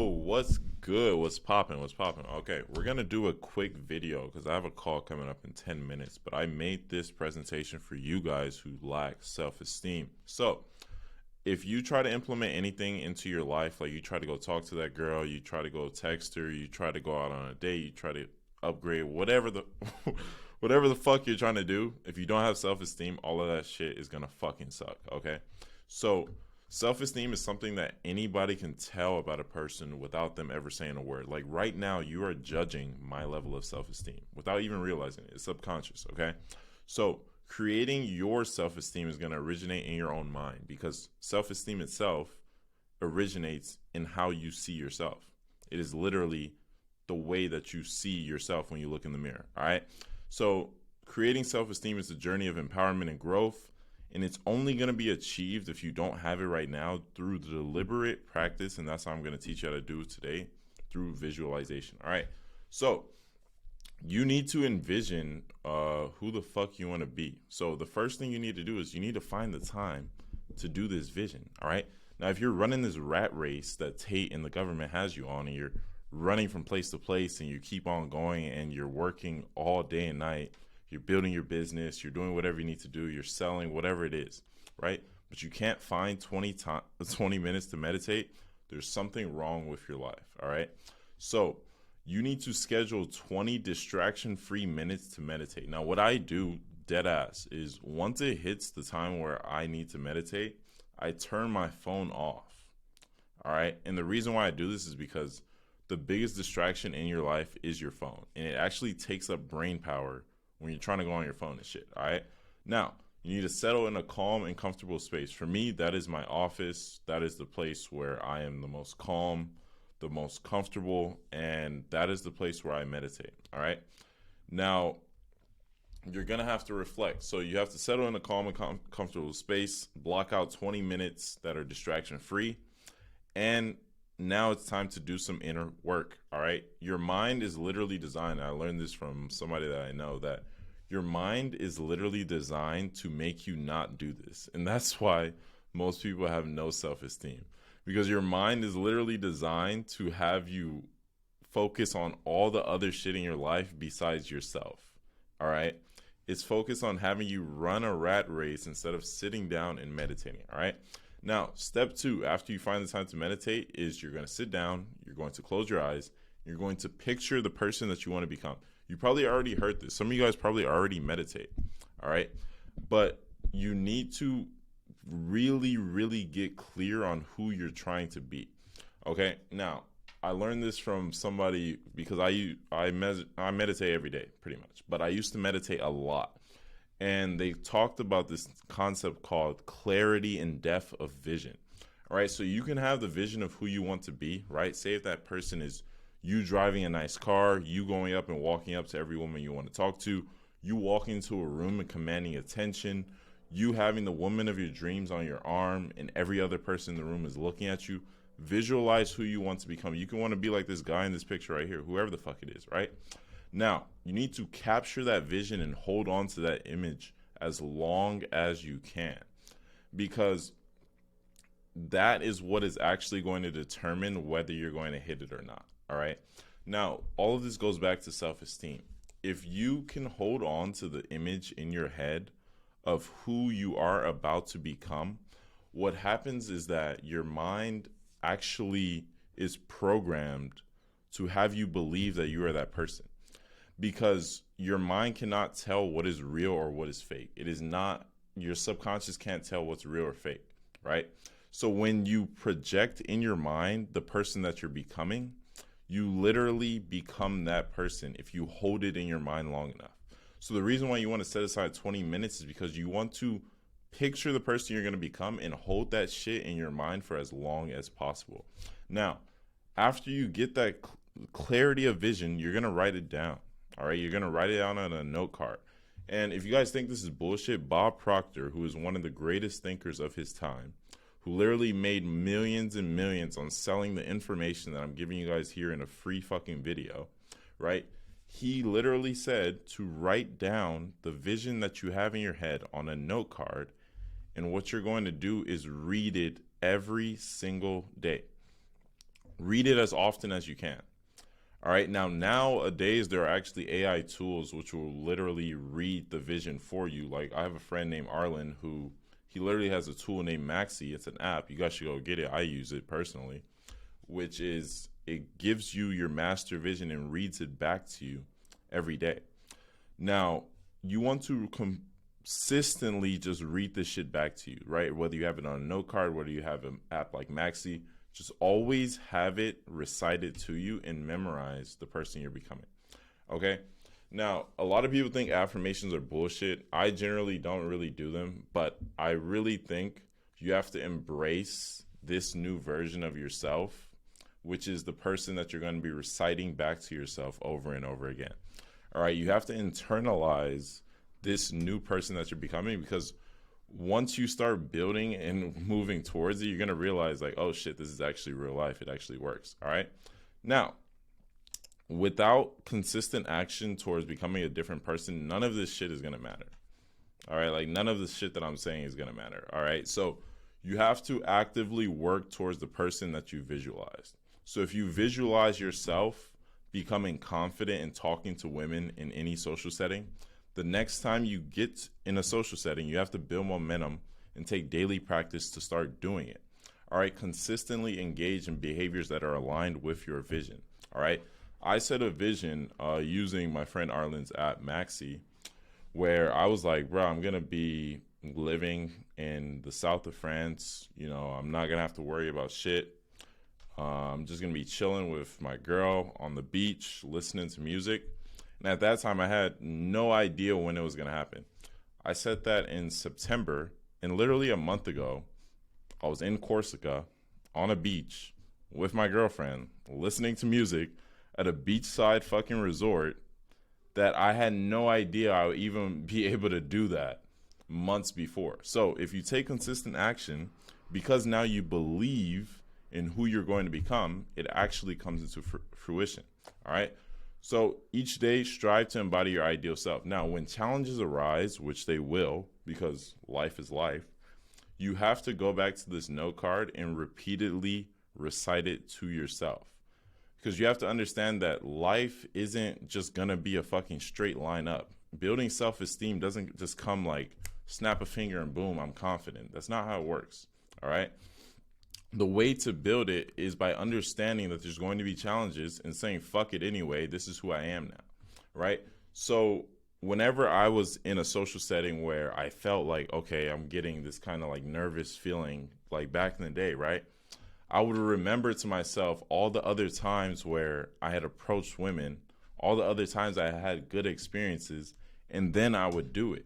What's good? What's popping? What's popping? Okay, we're gonna do a quick video because I have a call coming up in 10 minutes, but I made this presentation for you guys who lack self-esteem. So, if you try to implement anything into your life, like you try to go talk to that girl, you try to go text her, you try to go out on a date, you try to upgrade, whatever the whatever the fuck you're trying to do, if you don't have self-esteem, all of that shit is gonna fucking suck, okay? So, self-esteem is something that anybody can tell about a person without them ever saying a word. Like right now, you are judging my level of self-esteem without even realizing it. It's subconscious, okay? So creating your self-esteem is going to originate in your own mind because self-esteem itself originates in how you see yourself. It is literally the way that you see yourself when you look in the mirror, all right? So creating self-esteem is a journey of empowerment and growth. And it's only going to be achieved if you don't have it right now through the deliberate practice. And that's how I'm going to teach you how to do it today through visualization. All right. So you need to envision who the fuck you want to be. So the first thing you need to do is you need to find the time to do this vision. All right. Now, if you're running this rat race that Tate and the government has you on and you're running from place to place and you keep on going and you're working all day and night, you're building your business, you're doing whatever you need to do, you're selling, whatever it is, right? But you can't find 20 minutes to meditate, there's something wrong with your life, all right? So you need to schedule 20 distraction-free minutes to meditate. Now, what I do, dead ass, is once it hits the time where I need to meditate, I turn my phone off, all right? And the reason why I do this is because the biggest distraction in your life is your phone, and it actually takes up brain power when you're trying to go on your phone and shit, all right? Now, you need to settle in a calm and comfortable space. For me, that is my office. That is the place where I am the most calm, the most comfortable, and that is the place where I meditate, all right? Now, you're going to have to reflect. So you have to settle in a calm and comfortable space, block out 20 minutes that are distraction-free, and now it's time to do some inner work, all right? Your mind is literally designed, I learned this from somebody that I know, that your mind is literally designed to make you not do this. And that's why most people have no self-esteem, because your mind is literally designed to have you focus on all the other shit in your life besides yourself, all right? It's focused on having you run a rat race instead of sitting down and meditating, all right? Now, step 2, after you find the time to meditate, is you're going to sit down, you're going to close your eyes, you're going to picture the person that you want to become. You probably already heard this. Some of you guys probably already meditate, all right? But you need to really, really get clear on who you're trying to be, okay? Now, I learned this from somebody because I meditate every day, pretty much. But I used to meditate a lot. And they talked about this concept called clarity and depth of vision. All right, so you can have the vision of who you want to be, right? Say if that person is you driving a nice car, you going up and walking up to every woman you want to talk to, you walking into a room and commanding attention, you having the woman of your dreams on your arm, and every other person in the room is looking at you. Visualize who you want to become. You can want to be like this guy in this picture right here, whoever the fuck it is, right? Now, you need to capture that vision and hold on to that image as long as you can, because that is what is actually going to determine whether you're going to hit it or not, all right? Now, all of this goes back to self-esteem. If you can hold on to the image in your head of who you are about to become, what happens is that your mind actually is programmed to have you believe that you are that person. Because your mind cannot tell what is real or what is fake. It is not, your subconscious can't tell what's real or fake, right? So when you project in your mind the person that you're becoming, you literally become that person if you hold it in your mind long enough. So the reason why you want to set aside 20 minutes is because you want to picture the person you're going to become and hold that shit in your mind for as long as possible. Now, after you get that clarity of vision, you're going to write it down. All right, you're going to write it down on a note card. And if you guys think this is bullshit, Bob Proctor, who is one of the greatest thinkers of his time, who literally made millions and millions on selling the information that I'm giving you guys here in a free fucking video, right? He literally said to write down the vision that you have in your head on a note card, and what you're going to do is read it every single day. Read it as often as you can. All right. Now, nowadays, there are actually AI tools which will literally read the vision for you. Like, I have a friend named Arlen who he literally has a tool named Maxi. It's an app. You guys should go get it. I use it personally, which is it gives you your master vision and reads it back to you every day. Now, you want to consistently just read this shit back to you, right? Whether you have it on a note card, whether you have an app like Maxi, just always have it recited to you and memorize the person you're becoming. Okay? Now, a lot of people think affirmations are bullshit. I generally don't really do them, but I really think you have to embrace this new version of yourself, which is the person that you're going to be reciting back to yourself over and over again. All right, you have to internalize this new person that you're becoming, because once you start building and moving towards it, you're going to realize like, oh shit, this is actually real life. It actually works. All right. Now, without consistent action towards becoming a different person, none of this shit is going to matter. All right. Like, none of the shit that I'm saying is going to matter. All right. So you have to actively work towards the person that you visualized. So if you visualize yourself becoming confident in talking to women in any social setting, the next time you get in a social setting, you have to build momentum and take daily practice to start doing it. All right, consistently engage in behaviors that are aligned with your vision. All right, I set a vision using my friend Arlen's app, Maxi, where I was like, bro, I'm going to be living in the south of France. You know, I'm not going to have to worry about shit. I'm just going to be chilling with my girl on the beach, listening to music. And at that time, I had no idea when it was going to happen. I set that in September, and literally a month ago, I was in Corsica on a beach with my girlfriend, listening to music at a beachside fucking resort that I had no idea I would even be able to do that months before. So if you take consistent action, because now you believe in who you're going to become, it actually comes into fruition. All right. So each day, strive to embody your ideal self. Now, when challenges arise, which they will, because life is life, you have to go back to this note card and repeatedly recite it to yourself. Because you have to understand that life isn't just going to be a fucking straight line up. Building self-esteem doesn't just come like snap a finger and boom, I'm confident. That's not how it works. All right. The way to build it is by understanding that there's going to be challenges and saying, fuck it anyway, this is who I am now, right? So whenever I was in a social setting where I felt like, okay, I'm getting this kind of like nervous feeling, like back in the day, right? I would remember to myself all the other times where I had approached women, all the other times I had good experiences, and then I would do it,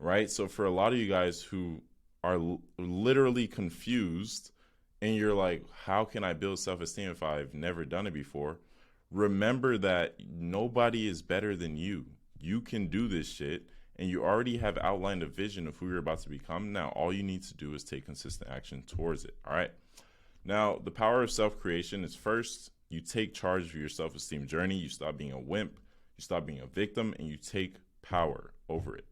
right? So for a lot of you guys who are literally confused, and you're like, how can I build self-esteem if I've never done it before? Remember that nobody is better than you. You can do this shit, and you already have outlined a vision of who you're about to become. Now, all you need to do is take consistent action towards it, all right? Now, the power of self-creation is, first, you take charge of your self-esteem journey. You stop being a wimp. You stop being a victim, and you take power over it.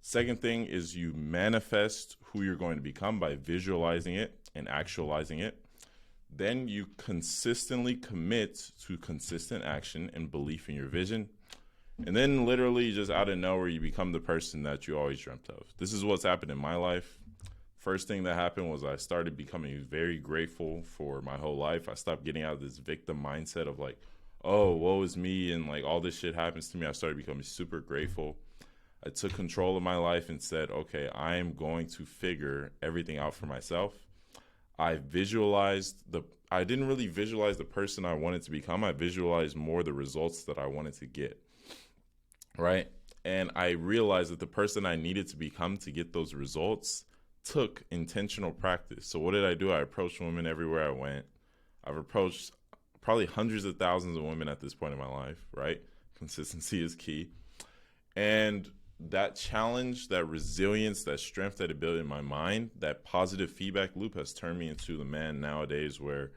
Second thing is you manifest who you're going to become by visualizing it and actualizing it. Then you consistently commit to consistent action and belief in your vision. And then literally just out of nowhere, you become the person that you always dreamt of. This is what's happened in my life. First thing that happened was I started becoming very grateful for my whole life. I stopped getting out of this victim mindset of like, oh, woe is me, and like all this shit happens to me. I started becoming super grateful. I took control of my life and said, okay, I am going to figure everything out for myself. I didn't really visualize the person I wanted to become. I visualized more the results that I wanted to get, right? And I realized that the person I needed to become to get those results took intentional practice. So what did I do? I approached women everywhere I went. I've approached probably hundreds of thousands of women at this point in my life, right? Consistency is key. And that challenge, that resilience, that strength that it built in my mind, that positive feedback loop has turned me into the man nowadays where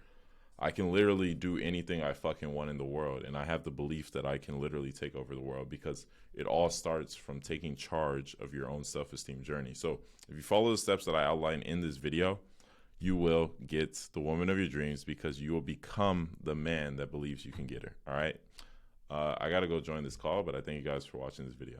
I can literally do anything I fucking want in the world. And I have the belief that I can literally take over the world, because it all starts from taking charge of your own self-esteem journey. So if you follow the steps that I outlined in this video, you will get the woman of your dreams because you will become the man that believes you can get her. All right. I got to go join this call, but I thank you guys for watching this video.